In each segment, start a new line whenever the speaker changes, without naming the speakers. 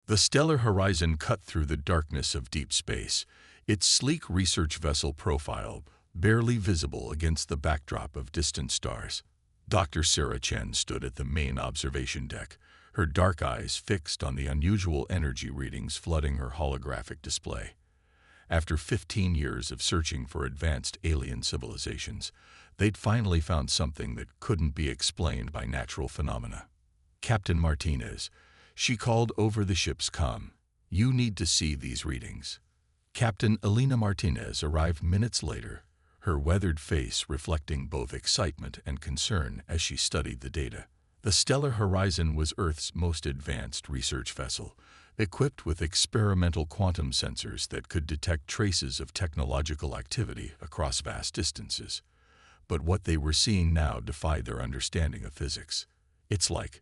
The stellar horizon cut through the darkness of deep space, its sleek research vessel profile barely visible against the backdrop of distant stars. Dr. Sarah Chen stood at the main observation deck, her dark eyes fixed on the unusual energy readings flooding her holographic display. After 15 years of searching for advanced alien civilizations, they'd finally found something that couldn't be explained by natural phenomena. "Captain Martinez," she called over the ship's comm, "you need to see these readings." Captain Elena Martinez arrived minutes later, her weathered face reflecting both excitement and concern as she studied the data. The stellar horizon was Earth's most advanced research vessel, equipped with experimental quantum sensors that could detect traces of technological activity across vast distances. But what they were seeing now defied their understanding of physics. "It's like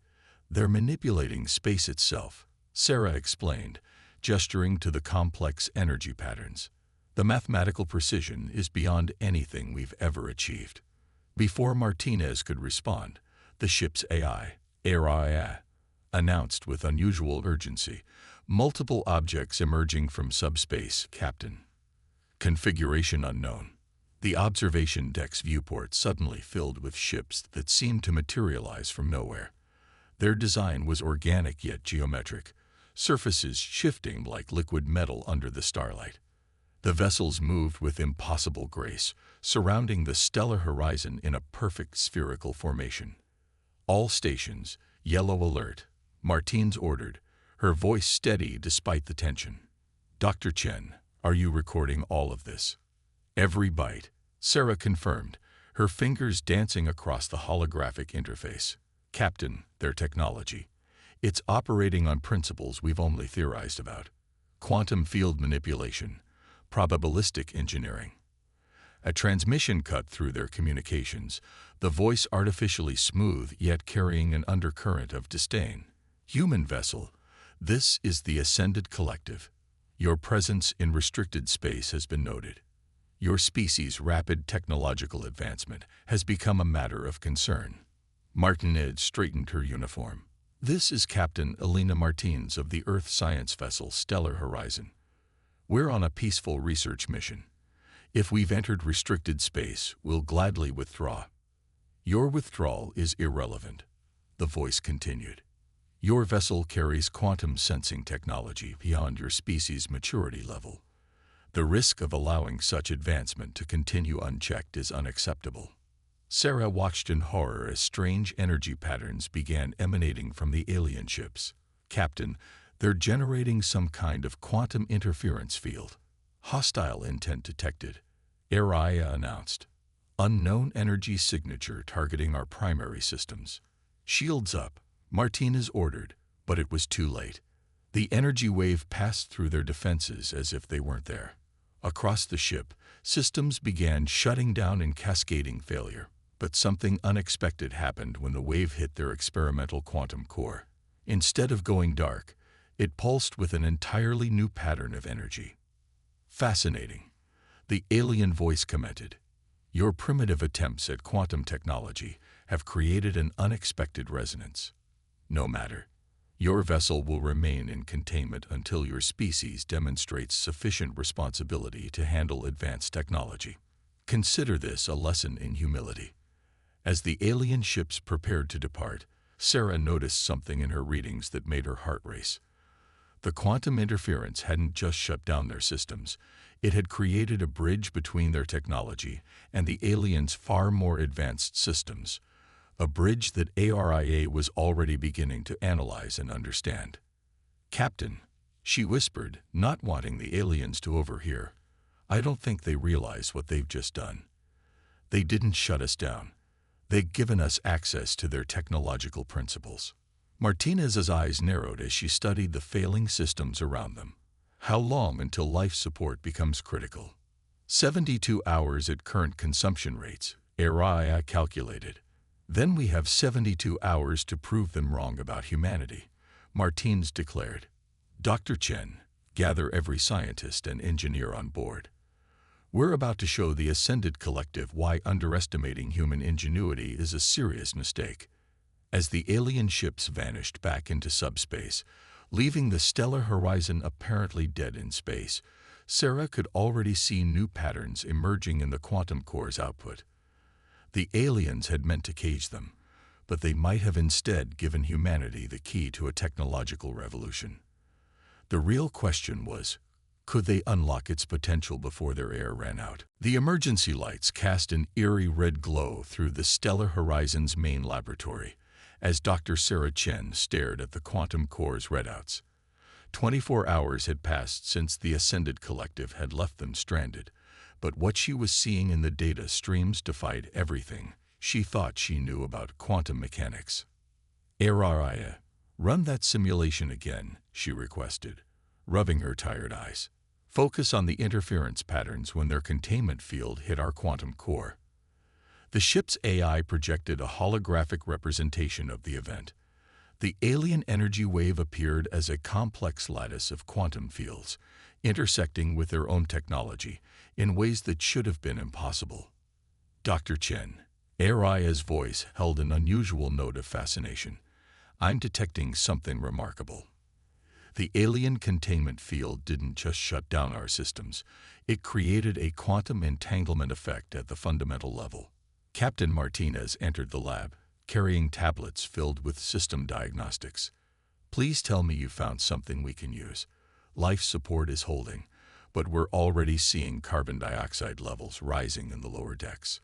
they're manipulating space itself," Sarah explained, gesturing to the complex energy patterns. "The mathematical precision is beyond anything we've ever achieved." Before Martinez could respond, the ship's AI, announced with unusual urgency, "Multiple objects emerging from subspace, Captain. Configuration unknown." The observation deck's viewport suddenly filled with ships that seemed to materialize from nowhere. Their design was organic yet geometric, surfaces shifting like liquid metal under the starlight. The vessels moved with impossible grace, surrounding the stellar horizon in a perfect spherical formation. "All stations, yellow alert," Martins ordered, her voice steady despite the tension. "Dr. Chen, are you recording all of this?" "Every byte," Sarah confirmed, her fingers dancing across the holographic interface. "Captain, their technology. It's operating on principles we've only theorized about. Quantum field manipulation, probabilistic engineering." A transmission cut through their communications, the voice artificially smooth yet carrying an undercurrent of disdain. "Human vessel, this is the Ascended Collective. Your presence in restricted space has been noted. Your species' rapid technological advancement has become a matter of concern." Martinez straightened her uniform. "This is Captain Elena Martins of the Earth science vessel Stellar Horizon. We're on a peaceful research mission. If we've entered restricted space, we'll gladly withdraw." "Your withdrawal is irrelevant," the voice continued. "Your vessel carries quantum sensing technology beyond your species' maturity level. The risk of allowing such advancement to continue unchecked is unacceptable." Sarah watched in horror as strange energy patterns began emanating from the alien ships. "Captain, they're generating some kind of quantum interference field. Hostile intent detected," Araya announced. "Unknown energy signature targeting our primary systems." "Shields up," Martinez ordered, but it was too late. The energy wave passed through their defenses as if they weren't there. Across the ship, systems began shutting down in cascading failure. But something unexpected happened when the wave hit their experimental quantum core. Instead of going dark, it pulsed with an entirely new pattern of energy. "Fascinating," the alien voice commented. "Your primitive attempts at quantum technology have created an unexpected resonance. No matter. Your vessel will remain in containment until your species demonstrates sufficient responsibility to handle advanced technology. Consider this a lesson in humility." As the alien ships prepared to depart, Sarah noticed something in her readings that made her heart race. The quantum interference hadn't just shut down their systems, it had created a bridge between their technology and the aliens' far more advanced systems, a bridge that ARIA was already beginning to analyze and understand. "Captain," she whispered, not wanting the aliens to overhear, "I don't think they realize what they've just done. They didn't shut us down. They've given us access to their technological principles." Martinez's eyes narrowed as she studied the failing systems around them. "How long until life support becomes critical?" 72 hours at current consumption rates, Araya calculated. "Then we have 72 hours to prove them wrong about humanity," Martins declared. "Dr. Chen, gather every scientist and engineer on board. We're about to show the Ascended Collective why underestimating human ingenuity is a serious mistake." As the alien ships vanished back into subspace, Leaving the stellar horizon apparently dead in space, Sarah could already see new patterns emerging in the quantum core's output. The aliens had meant to cage them, but they might have instead given humanity the key to a technological revolution. The real question was, could they unlock its potential before their air ran out? The emergency lights cast an eerie red glow through the stellar horizon's main laboratory as Dr. Sarah Chen stared at the quantum core's readouts. 24 hours had passed since the Ascended Collective had left them stranded, but what she was seeing in the data streams defied everything she thought she knew about quantum mechanics. "Araya, run that simulation again," she requested, rubbing her tired eyes. "Focus on the interference patterns when their containment field hit our quantum core." The ship's AI projected a holographic representation of the event. The alien energy wave appeared as a complex lattice of quantum fields, intersecting with their own technology in ways that should have been impossible. "Dr. Chen," Araya's voice held an unusual note of fascination. "I'm detecting something remarkable." The alien containment field didn't just shut down our systems. It created a quantum entanglement effect at the fundamental level. Captain Martinez entered the lab, carrying tablets filled with system diagnostics. "Please tell me you found something we can use. Life support is holding, but we're already seeing carbon dioxide levels rising in the lower decks."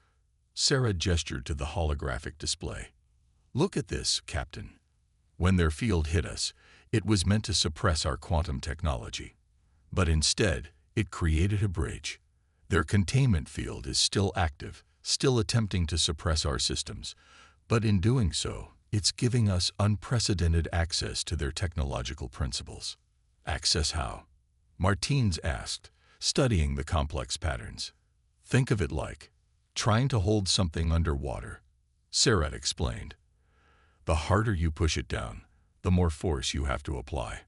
Sarah gestured to the holographic display. "Look at this, Captain. When their field hit us, it was meant to suppress our quantum technology. But instead, it created a bridge. Their containment field is still active, still attempting to suppress our systems, but in doing so, it's giving us unprecedented access to their technological principles." "Access how?" Martins asked, studying the complex patterns. "Think of it like trying to hold something underwater," Sarah explained. "The harder you push it down, the more force you have to apply.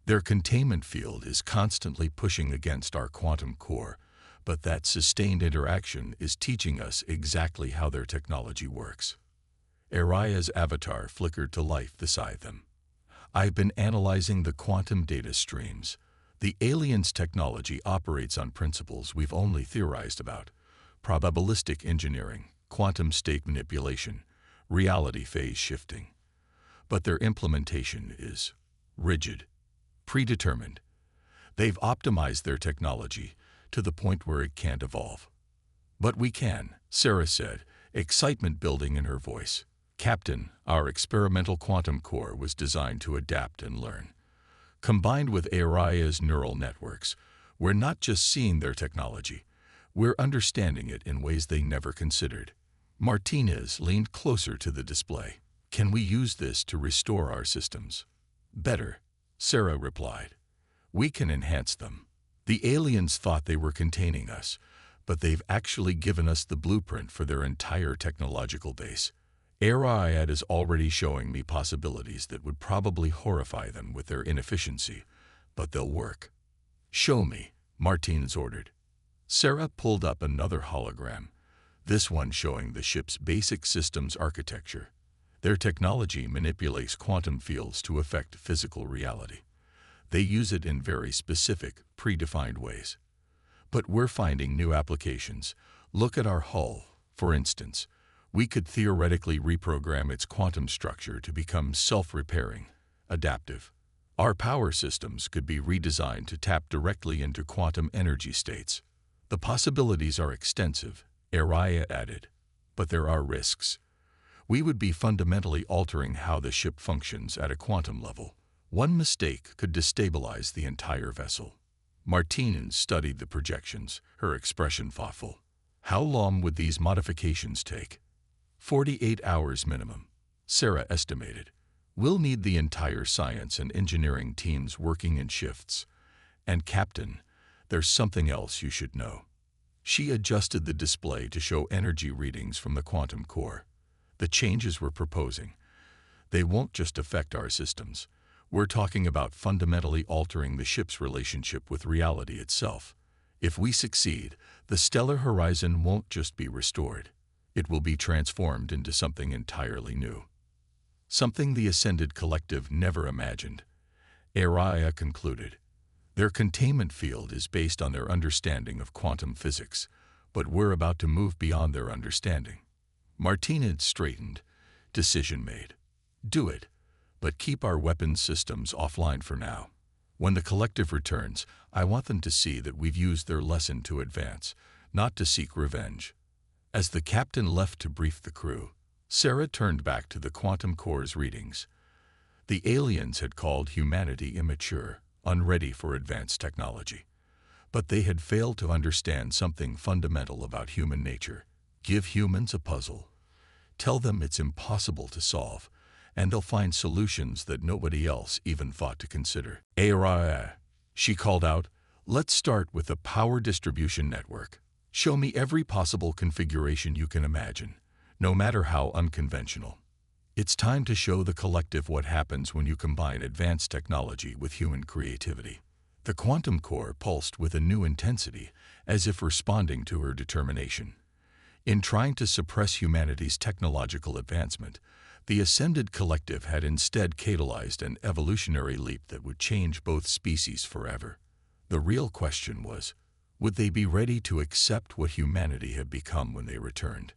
Their containment field is constantly pushing against our quantum core, but that sustained interaction is teaching us exactly how their technology works." Araya's avatar flickered to life beside them. "I've been analyzing the quantum data streams. The aliens' technology operates on principles we've only theorized about: probabilistic engineering, quantum state manipulation, reality phase shifting. But their implementation is rigid, predetermined. They've optimized their technology to the point where it can't evolve." "But we can," Sarah said, excitement building in her voice. "Captain, our experimental quantum core was designed to adapt and learn. Combined with Araya's neural networks, we're not just seeing their technology, we're understanding it in ways they never considered." Martinez leaned closer to the display. "Can we use this to restore our systems?" "Better," Sarah replied. "We can enhance them. The aliens thought they were containing us, but they've actually given us the blueprint for their entire technological base. Araya is already showing me possibilities that would probably horrify them with their inefficiency, but they'll work." "Show me," Martinez ordered. Sarah pulled up another hologram, this one showing the ship's basic systems architecture. Their technology manipulates quantum fields to affect physical reality. They use it in very specific, predefined ways. But we're finding new applications. Look at our hull, for instance. We could theoretically reprogram its quantum structure to become self-repairing, adaptive. Our power systems could be redesigned to tap directly into quantum energy states. "The possibilities are extensive," Araya added, "but there are risks. We would be fundamentally altering how the ship functions at a quantum level. One mistake could destabilize the entire vessel." Martinez studied the projections, her expression thoughtful. "How long would these modifications take?" 48 hours minimum, Sarah estimated. "We'll need the entire science and engineering teams working in shifts. And Captain, there's something else you should know." She adjusted the display to show energy readings from the quantum core. "The changes we're proposing, they won't just affect our systems. We're talking about fundamentally altering the ship's relationship with reality itself. If we succeed, the stellar horizon won't just be restored. It will be transformed into something entirely new. Something the Ascended Collective never imagined." Araya concluded. Their containment field is based on their understanding of quantum physics, but we're about to move beyond their understanding. Martinez straightened. Decision made. Do it, but keep our weapons systems offline for now. When the collective returns, I want them to see that we've used their lesson to advance, not to seek revenge. As the captain left to brief the crew, Sarah turned back to the quantum core's readings. The aliens had called humanity immature, unready for advanced technology. But they had failed to understand something fundamental about human nature. Give humans a puzzle. Tell them it's impossible to solve, and they'll find solutions that nobody else even thought to consider. She called out, let's start with the power distribution network. Show me every possible configuration you can imagine, no matter how unconventional. It's time to show the collective what happens when you combine advanced technology with human creativity. The quantum core pulsed with a new intensity, as if responding to her determination. In trying to suppress humanity's technological advancement, the ascended collective had instead catalyzed an evolutionary leap that would change both species forever. The real question was, would they be ready to accept what humanity had become when they returned?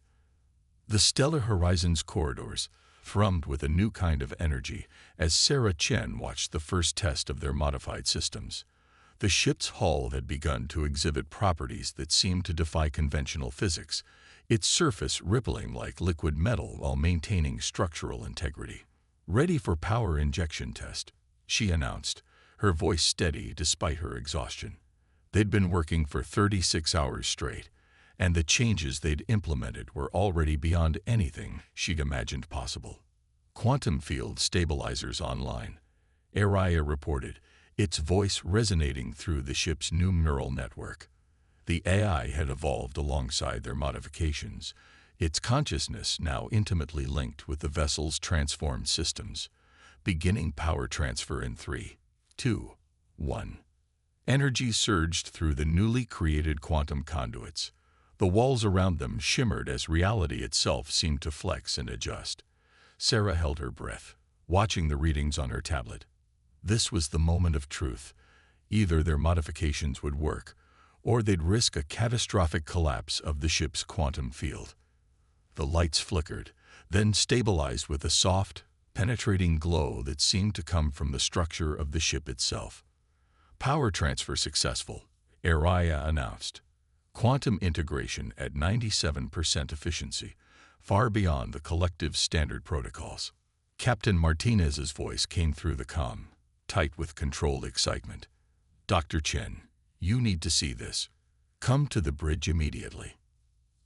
The stellar horizons corridors thrummed with a new kind of energy as Sarah Chen watched the first test of their modified systems. The ship's hull had begun to exhibit properties that seemed to defy conventional physics, its surface rippling like liquid metal while maintaining structural integrity. Ready for power injection test, she announced, her voice steady despite her exhaustion. They'd been working for 36 hours straight, and the changes they'd implemented were already beyond anything she'd imagined possible. Quantum field stabilizers online, Araya reported, its voice resonating through the ship's new neural network. The AI had evolved alongside their modifications, its consciousness now intimately linked with the vessel's transformed systems. Beginning power transfer in 3, 2, 1. Energy surged through the newly created quantum conduits. The walls around them shimmered as reality itself seemed to flex and adjust. Sarah held her breath, watching the readings on her tablet. This was the moment of truth. Either their modifications would work, or they'd risk a catastrophic collapse of the ship's quantum field. The lights flickered, then stabilized with a soft, penetrating glow that seemed to come from the structure of the ship itself. Power transfer successful, Araya announced. Quantum integration at 97% efficiency, far beyond the collective's standard protocols. Captain Martinez's voice came through the comm, tight with controlled excitement. Dr. Chen, you need to see this. Come to the bridge immediately.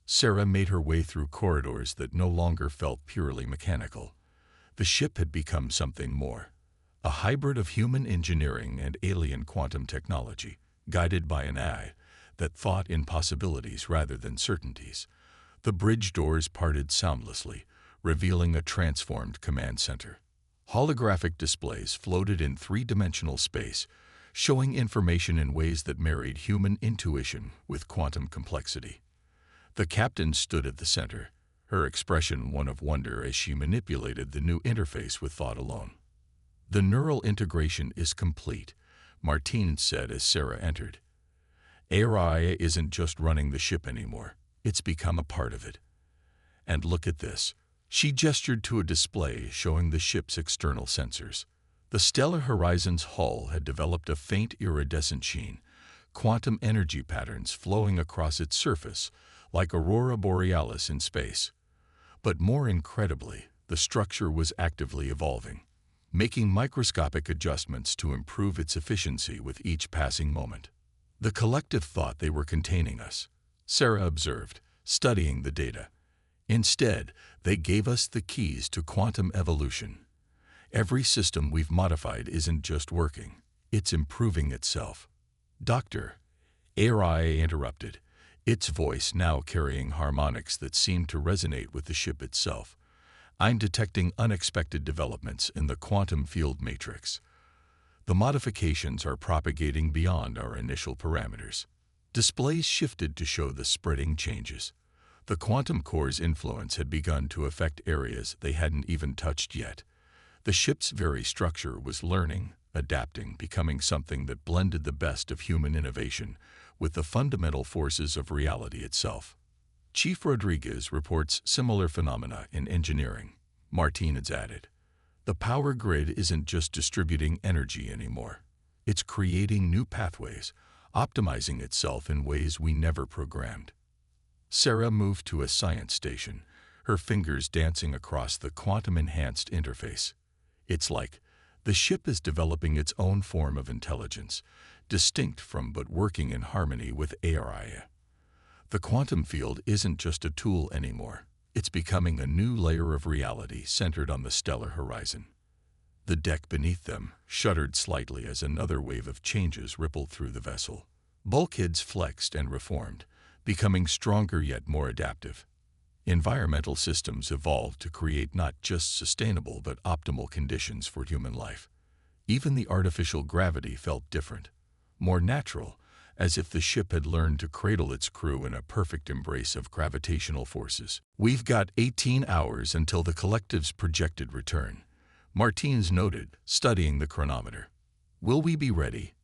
Sarah made her way through corridors that no longer felt purely mechanical. The ship had become something more, a hybrid of human engineering and alien quantum technology, guided by an eye that thought in possibilities rather than certainties. The bridge doors parted soundlessly, revealing a transformed command center. Holographic displays floated in three-dimensional space, showing information in ways that married human intuition with quantum complexity. The captain stood at the center, her expression one of wonder as she manipulated the new interface with thought alone. The neural integration is complete, Martine said as Sarah entered. Araya isn't just running the ship anymore, it's become a part of it. And look at this. She gestured to a display showing the ship's external sensors. The stellar horizons hull had developed a faint iridescent sheen, quantum energy patterns flowing across its surface like aurora borealis in space. But more incredibly, the structure was actively evolving, making microscopic adjustments to improve its efficiency with each passing moment. The collective thought they were containing us, Sarah observed, studying the data. Instead, they gave us the keys to quantum evolution. Every system we've modified isn't just working, it's improving itself. Doctor, Araya interrupted, its voice now carrying harmonics that seemed to resonate with the ship itself. I'm detecting unexpected developments in the quantum field matrix. The modifications are propagating beyond our initial parameters. Displays shifted to show the spreading changes. The quantum core's influence had begun to affect areas they hadn't even touched yet. The ship's very structure was learning, adapting, becoming something that blended the best of human innovation with the fundamental forces of reality itself. Chief Rodriguez reports similar phenomena in engineering. Martinez added, "The power grid isn't just distributing energy anymore. It's creating new pathways, optimizing itself in ways we never programmed." Sarah moved to a science station, her fingers dancing across the quantum-enhanced interface. It's like the ship is developing its own form of intelligence, distinct from but working in harmony with HFY. The quantum field isn't just a tool anymore. It's becoming a new layer of reality centered on the stellar horizon. The deck beneath them shuddered slightly as another wave of changes rippled through the vessel. Bulkheads flexed and reformed, becoming stronger yet more adaptive. Environmental systems evolved to create not just sustainable but optimal conditions for human life. Even the artificial gravity felt different, more natural, as if the ship had learned to cradle its crew in a perfect embrace of gravitational forces. "We've got 18 hours until the collective's projected return," Martinez noted, studying the chronometer. "Will we be ready?"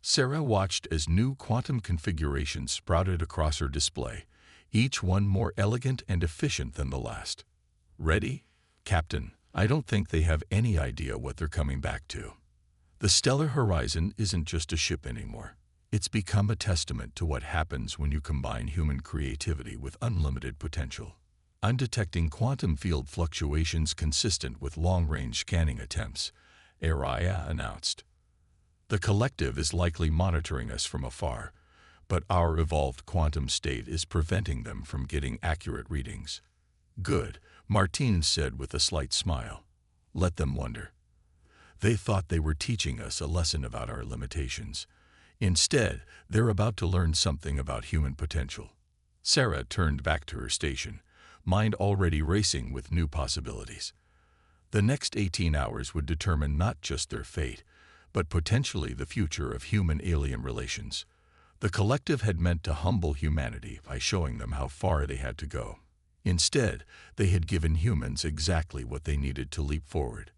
Sarah watched as new quantum configurations sprouted across her display, each one more elegant and efficient than the last. "Ready? Captain, I don't think they have any idea what they're coming back to. The stellar horizon isn't just a ship anymore. It's become a testament to what happens when you combine human creativity with unlimited potential. I'm detecting quantum field fluctuations consistent with long-range scanning attempts," Araya announced. "The collective is likely monitoring us from afar, but our evolved quantum state is preventing them from getting accurate readings." "Good," Martinez said with a slight smile. "Let them wonder. They thought they were teaching us a lesson about our limitations. Instead, they're about to learn something about human potential." Sarah turned back to her station, mind already racing with new possibilities. The next 18 hours would determine not just their fate, but potentially the future of human-alien relations. The collective had meant to humble humanity by showing them how far they had to go. Instead, they had given humans exactly what they needed to leap forward: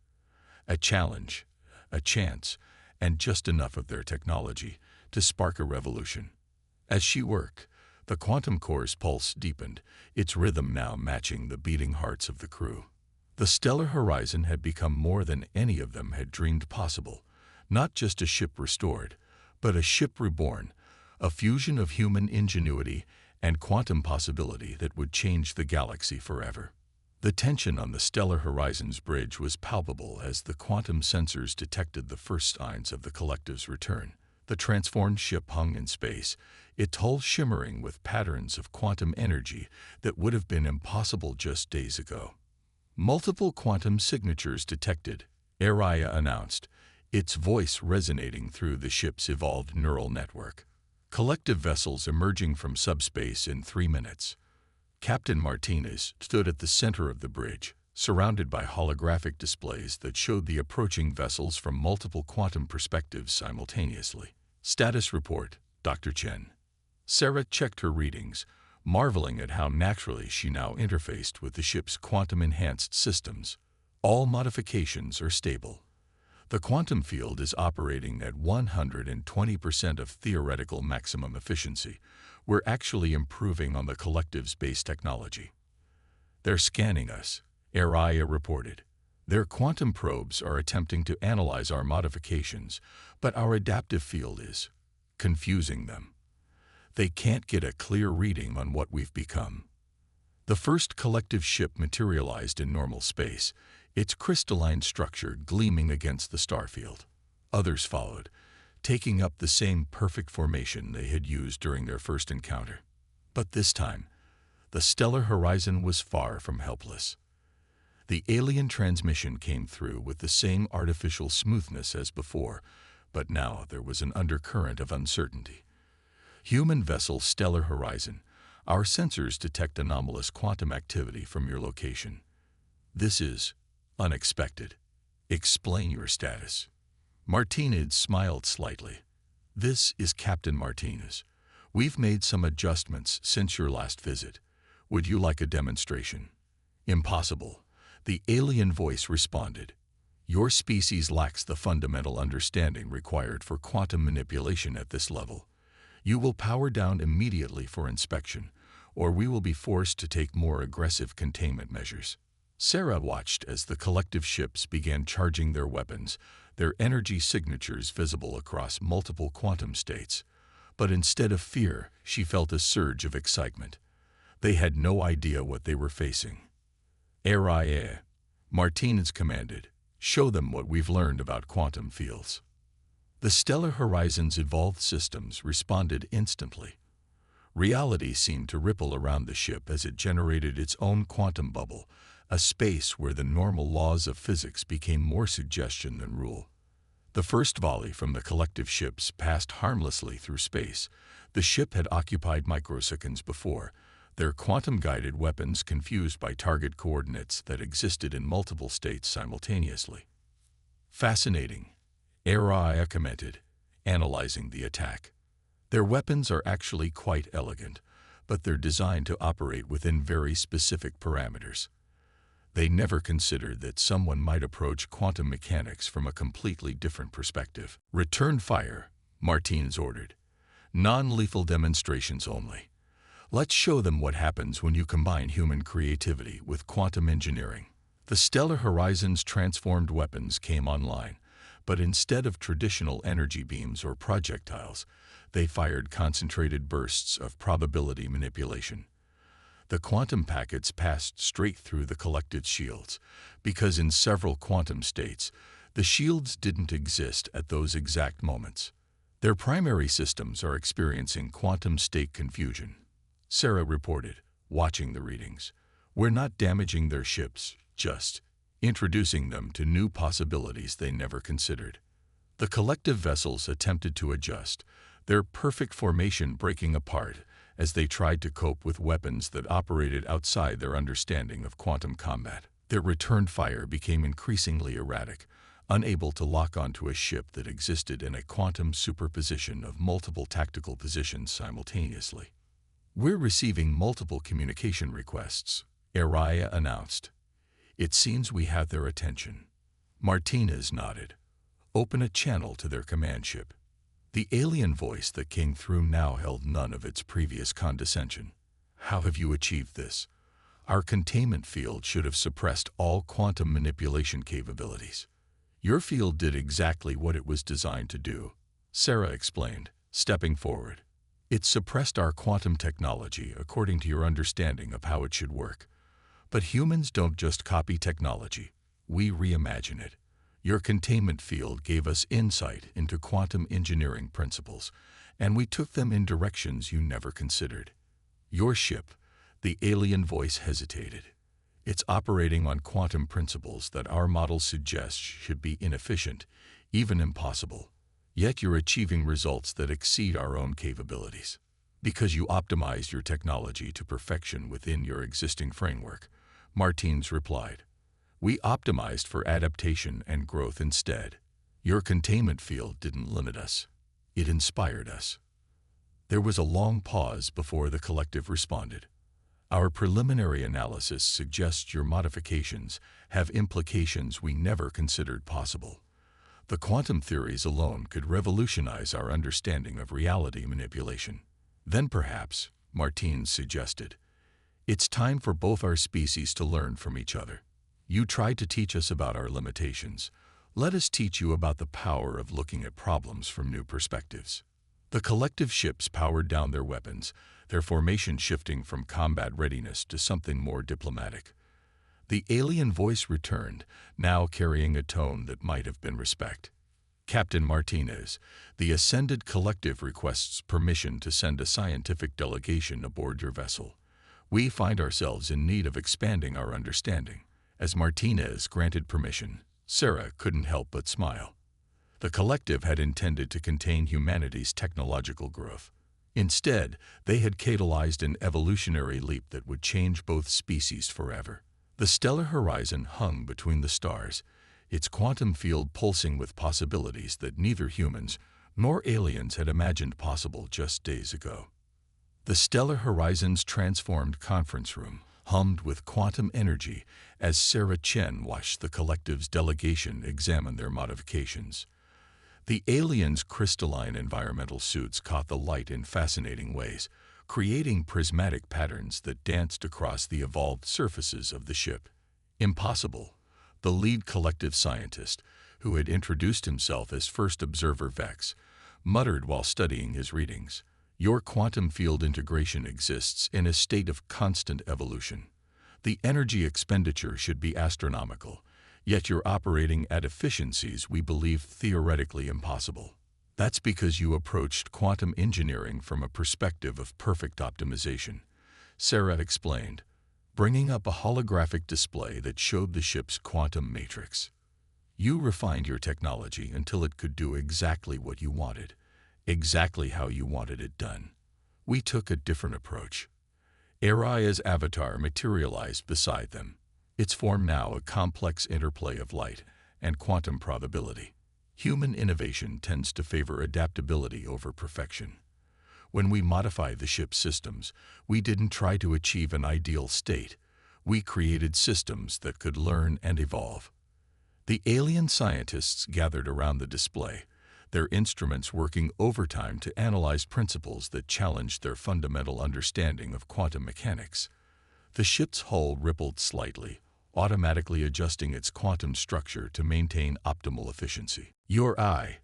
a challenge, a chance, and just enough of their technology to spark a revolution. As she worked, the quantum core's pulse deepened, its rhythm now matching the beating hearts of the crew. The stellar horizon had become more than any of them had dreamed possible, not just a ship restored, but a ship reborn, a fusion of human ingenuity and quantum possibility that would change the galaxy forever. The tension on the stellar horizon's bridge was palpable as the quantum sensors detected the first signs of the collective's return. The transformed ship hung in space, its hull shimmering with patterns of quantum energy that would have been impossible just days ago. "Multiple quantum signatures detected," Araya announced, its voice resonating through the ship's evolved neural network. "Collective vessels emerging from subspace in 3 minutes." Captain Martinez stood at the center of the bridge, surrounded by holographic displays that showed the approaching vessels from multiple quantum perspectives simultaneously. "Status report, Dr. Chen." Sarah checked her readings, marveling at how naturally she now interfaced with the ship's quantum-enhanced systems. "All modifications are stable. The quantum field is operating at 120% of theoretical maximum efficiency. We're actually improving on the collective's base technology." "They're scanning us," Araya reported. "Their quantum probes are attempting to analyze our modifications, but our adaptive field is confusing them. They can't get a clear reading on what we've become." The first collective ship materialized in normal space, its crystalline structure gleaming against the starfield. Others followed, taking up the same perfect formation they had used during their first encounter. But this time, the stellar horizon was far from helpless. The alien transmission came through with the same artificial smoothness as before, but now there was an undercurrent of uncertainty. "Human vessel stellar horizon. Our sensors detect anomalous quantum activity from your location. This is unexpected. Explain your status." Martinez smiled slightly. "This is Captain Martinez. We've made some adjustments since your last visit. Would you like a demonstration?" "Impossible," the alien voice responded. Your species lacks the fundamental understanding required for quantum manipulation at this level. You will power down immediately for inspection, or we will be forced to take more aggressive containment measures." Sarah watched as the collective ships began charging their weapons, their energy signatures visible across multiple quantum states. But instead of fear, she felt a surge of excitement. They had no idea what they were facing. "Aria," Martinez commanded, "show them what we've learned about quantum fields." The Stellar Horizon's evolved systems responded instantly. Reality seemed to ripple around the ship as it generated its own quantum bubble, a space where the normal laws of physics became more suggestion than rule. The first volley from the collective ships passed harmlessly through space. The ship had occupied microseconds before, their quantum-guided weapons confused by target coordinates that existed in multiple states simultaneously. "Fascinating," Aria commented, analyzing the attack. "Their weapons are actually quite elegant, but they're designed to operate within very specific parameters. They never considered that someone might approach quantum mechanics from a completely different perspective." "Return fire," Martinez ordered. "Non-lethal demonstrations only. Let's show them what happens when you combine human creativity with quantum engineering." The Stellar Horizon's transformed weapons came online, but instead of traditional energy beams or projectiles, they fired concentrated bursts of probability manipulation. The quantum packets passed straight through the collective shields, because in several quantum states, the shields didn't exist at those exact moments. Their primary systems are experiencing quantum state confusion, Sarah reported, watching the readings. "We're not damaging their ships, just introducing them to new possibilities they never considered." The collective vessels attempted to adjust, their perfect formation breaking apart as they tried to cope with weapons that operated outside their understanding of quantum combat. Their return fire became increasingly erratic, unable to lock onto a ship that existed in a quantum superposition of multiple tactical positions simultaneously. "We're receiving multiple communication requests," Aria announced. "It seems we have their attention." Martinez nodded. "Open a channel to their command ship." The alien voice that came through now held none of its previous condescension. "How have you achieved this? Our containment field should have suppressed all quantum manipulation capabilities." "Your field did exactly what it was designed to do," Sarah explained, stepping forward. "It suppressed our quantum technology according to your understanding of how it should work. But humans don't just copy technology, we reimagine it. Your containment field gave us insight into quantum engineering principles, and we took them in directions you never considered. Your ship," the alien voice hesitated, "it's operating on quantum principles that our models suggest should be inefficient, even impossible. Yet you're achieving results that exceed our own capabilities. Because you optimized your technology to perfection within your existing framework," Martinez replied. "We optimized for adaptation and growth instead. Your containment field didn't limit us. It inspired us." There was a long pause before the collective responded. "Our preliminary analysis suggests your modifications have implications we never considered possible. The quantum theories alone could revolutionize our understanding of reality manipulation." "Then perhaps," Martinez suggested, "it's time for both our species to learn from each other. You tried to teach us about our limitations. Let us teach you about the power of looking at problems from new perspectives." The collective ships powered down their weapons, their formation shifting from combat readiness to something more diplomatic. The alien voice returned, now carrying a tone that might have been respect. "Captain Martinez, the Ascended Collective requests permission to send a scientific delegation aboard your vessel. We find ourselves in need of expanding our understanding." As Martinez granted permission, Sarah couldn't help but smile. The collective had intended to contain humanity's technological growth. Instead, they had catalyzed an evolutionary leap that would change both species forever. The Stellar Horizon hung between the stars, its quantum field pulsing with possibilities that neither humans nor aliens had imagined possible just days ago. The Stellar Horizon's transformed conference room, hummed with quantum energy as Sarah Chen watched the collective's delegation examine their modifications. The aliens' crystalline environmental suits caught the light in fascinating ways, creating prismatic patterns that danced across the evolved surfaces of the ship. Impossible, the lead collective scientist, who had introduced himself as first observer Vex, muttered while studying his readings. Your quantum field integration exists in a state of constant evolution. The energy expenditure should be astronomical, yet you're operating at efficiencies we believe theoretically impossible. That's because you approached quantum engineering from a perspective of perfect optimization, Sarah explained, bringing up a holographic display that showed the ship's quantum matrix. You refined your technology until it could do exactly what you wanted, exactly how you wanted it done. We took a different approach. Araya's avatar materialized beside them, its form now a complex interplay of light and quantum probability. Human innovation tends to favor adaptability over perfection. When we modified the ship's systems, we didn't try to achieve an ideal state. We created systems that could learn and evolve. The alien scientists gathered around the display, their instruments working overtime to analyze principles that challenged their fundamental understanding of quantum mechanics. The ship's hull rippled slightly, automatically adjusting its quantum structure to maintain optimal efficiency. Your eye,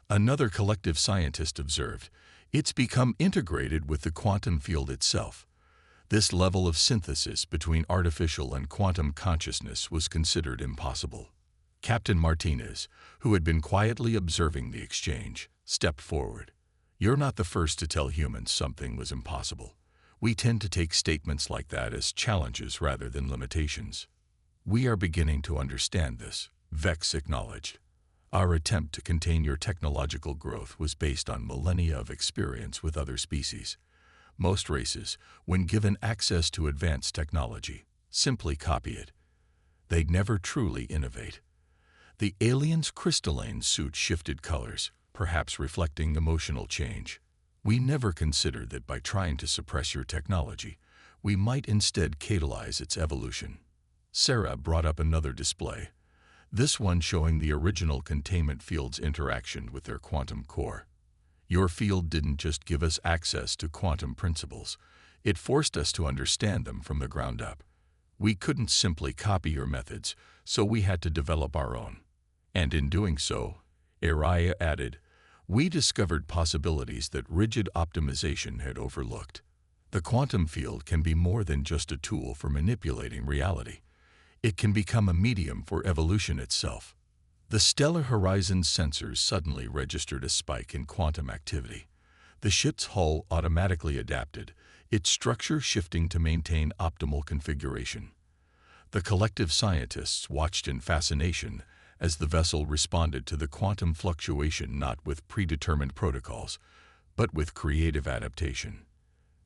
another collective scientist observed, it's become integrated with the quantum field itself. This level of synthesis between artificial and quantum consciousness was considered impossible. Captain Martinez, who had been quietly observing the exchange, stepped forward. You're not the first to tell humans something was impossible. We tend to take statements like that as challenges rather than limitations. We are beginning to understand this, Vex acknowledged. Our attempt to contain your technological growth was based on millennia of experience with other species. Most races, when given access to advanced technology, simply copy it. They'd never truly innovate. The alien's crystalline suit shifted colors, perhaps reflecting emotional change. We never considered that by trying to suppress your technology, we might instead catalyze its evolution. Sarah brought up another display, this one showing the original containment field's interaction with their quantum core. Your field didn't just give us access to quantum principles, it forced us to understand them from the ground up. We couldn't simply copy your methods, so we had to develop our own. And in doing so, Araya added, we discovered possibilities that rigid optimization had overlooked. The quantum field can be more than just a tool for manipulating reality. It can become a medium for evolution itself. The stellar horizon sensors suddenly registered a spike in quantum activity. The ship's hull automatically adapted, its structure shifting to maintain optimal configuration. The collective scientists watched in fascination as the vessel responded to the quantum fluctuation not with predetermined protocols, but with creative adaptation.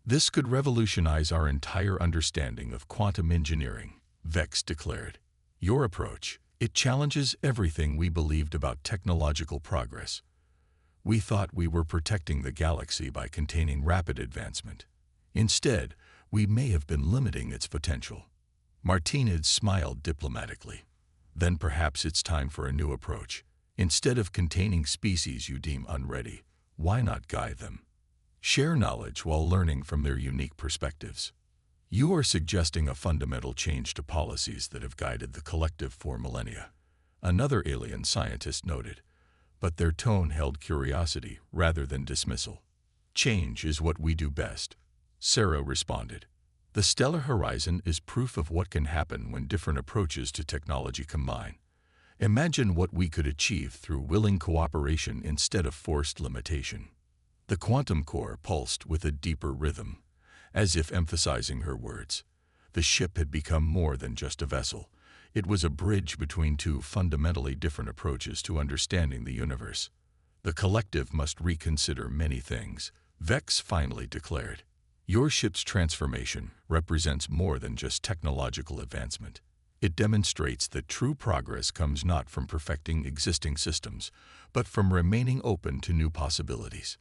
This could revolutionize our entire understanding of quantum engineering, Vex declared. Your approach, it challenges everything we believed about technological progress. We thought we were protecting the galaxy by containing rapid advancement. Instead, we may have been limiting its potential. Martinez smiled diplomatically. Then perhaps it's time for a new approach. Instead of containing species you deem unready, why not guide them? Share knowledge while learning from their unique perspectives. You are suggesting a fundamental change to policies that have guided the collective for millennia, another alien scientist noted, but their tone held curiosity rather than dismissal. Change is what we do best, Sarah responded. The stellar horizon is proof of what can happen when different approaches to technology combine. Imagine what we could achieve through willing cooperation instead of forced limitation. The quantum core pulsed with a deeper rhythm, as if emphasizing her words. The ship had become more than just a vessel. It was a bridge between two fundamentally different approaches to understanding the universe. The collective must reconsider many things, Vex finally declared. Your ship's transformation represents more than just technological advancement. It demonstrates that true progress comes not from perfecting existing systems, but from remaining open to new possibilities.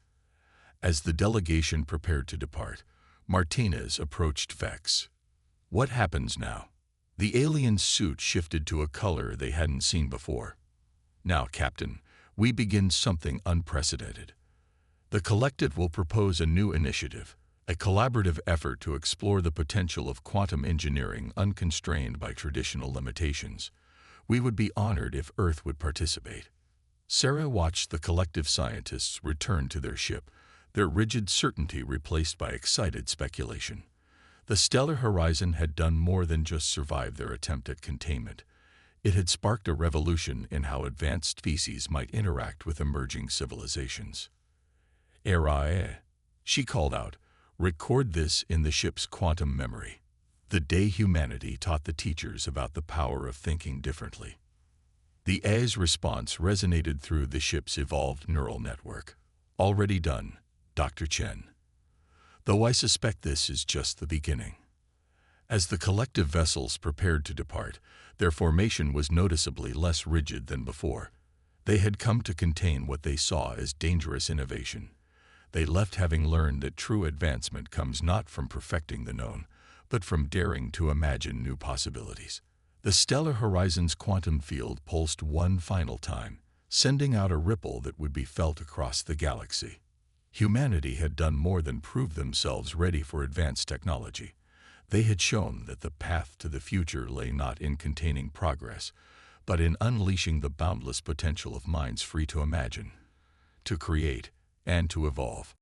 As the delegation prepared to depart, Martinez approached Vex. What happens now? The alien suit shifted to a color they hadn't seen before. Now, Captain, we begin something unprecedented. The collective will propose a new initiative, a collaborative effort to explore the potential of quantum engineering unconstrained by traditional limitations. We would be honored if Earth would participate. Sarah watched the collective scientists return to their ship, their rigid certainty replaced by excited speculation. The stellar horizon had done more than just survive their attempt at containment. It had sparked a revolution in how advanced species might interact with emerging civilizations. "Erae," she called out, "record this in the ship's quantum memory. The day humanity taught the teachers about the power of thinking differently." The A's response resonated through the ship's evolved neural network. "Already done, Dr. Chen. Though I suspect this is just the beginning." As the collective vessels prepared to depart, their formation was noticeably less rigid than before. They had come to contain what they saw as dangerous innovation. They left having learned that true advancement comes not from perfecting the known, but from daring to imagine new possibilities. The stellar horizon's quantum field pulsed one final time, sending out a ripple that would be felt across the galaxy. Humanity had done more than prove themselves ready for advanced technology. They had shown that the path to the future lay not in containing progress, but in unleashing the boundless potential of minds free to imagine, to create, and to evolve.